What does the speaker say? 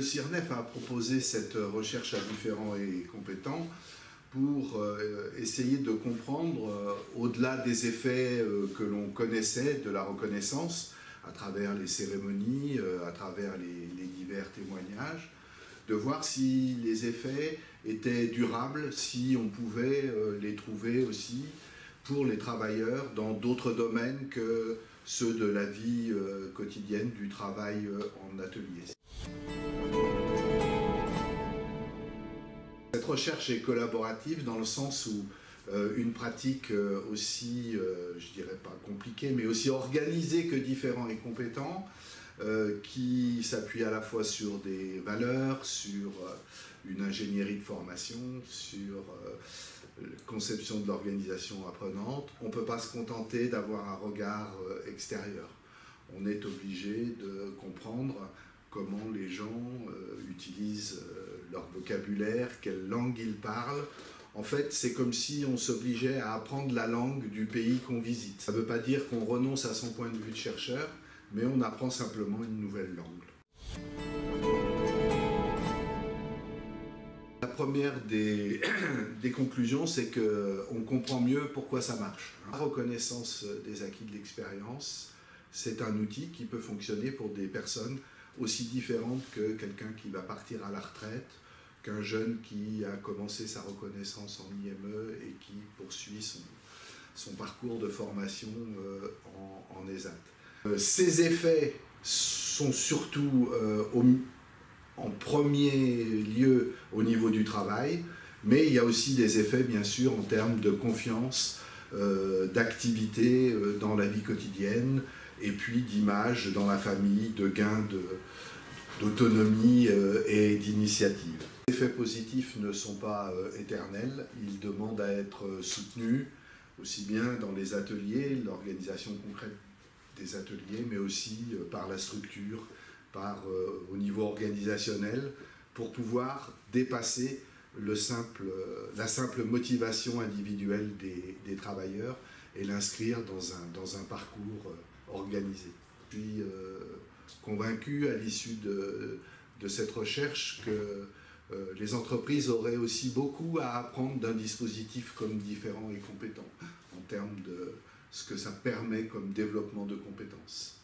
CIRNEF a proposé cette recherche à différents et compétents pour essayer de comprendre, au-delà des effets que l'on connaissait de la reconnaissance, à travers les cérémonies, à travers les divers témoignages, de voir si les effets étaient durables, si on pouvait les trouver aussi pour les travailleurs dans d'autres domaines que ceux de la vie quotidienne, du travail en atelier. Cette recherche est collaborative dans le sens où une pratique aussi, je dirais pas compliquée, mais aussi organisée que différents et compétents, qui s'appuie à la fois sur des valeurs, sur une ingénierie de formation, sur la conception de l'organisation apprenante. On ne peut pas se contenter d'avoir un regard extérieur. On est obligé de comprendre comment les gens utilisent leur vocabulaire, quelle langue ils parlent. En fait, c'est comme si on s'obligeait à apprendre la langue du pays qu'on visite. Ça ne veut pas dire qu'on renonce à son point de vue de chercheur, mais on apprend simplement une nouvelle langue. La première des conclusions, c'est qu'on comprend mieux pourquoi ça marche. La reconnaissance des acquis de l'expérience, c'est un outil qui peut fonctionner pour des personnes aussi différentes que quelqu'un qui va partir à la retraite, qu'un jeune qui a commencé sa reconnaissance en IME et qui poursuit son parcours de formation en ESAT. Ces effets sont surtout en premier lieu au niveau du travail, mais il y a aussi des effets bien sûr en termes de confiance, d'activité dans la vie quotidienne, et puis d'image dans la famille, de gains d'autonomie et d'initiative. Les effets positifs ne sont pas éternels, ils demandent à être soutenus, aussi bien dans les ateliers, l'organisation concrète des ateliers, mais aussi par la structure, au niveau organisationnel, pour pouvoir dépasser la simple motivation individuelle des travailleurs et l'inscrire dans un parcours organisé. Je suis convaincu à l'issue de cette recherche que les entreprises auraient aussi beaucoup à apprendre d'un dispositif comme Différents et Compétents en termes de ce que ça permet comme développement de compétences.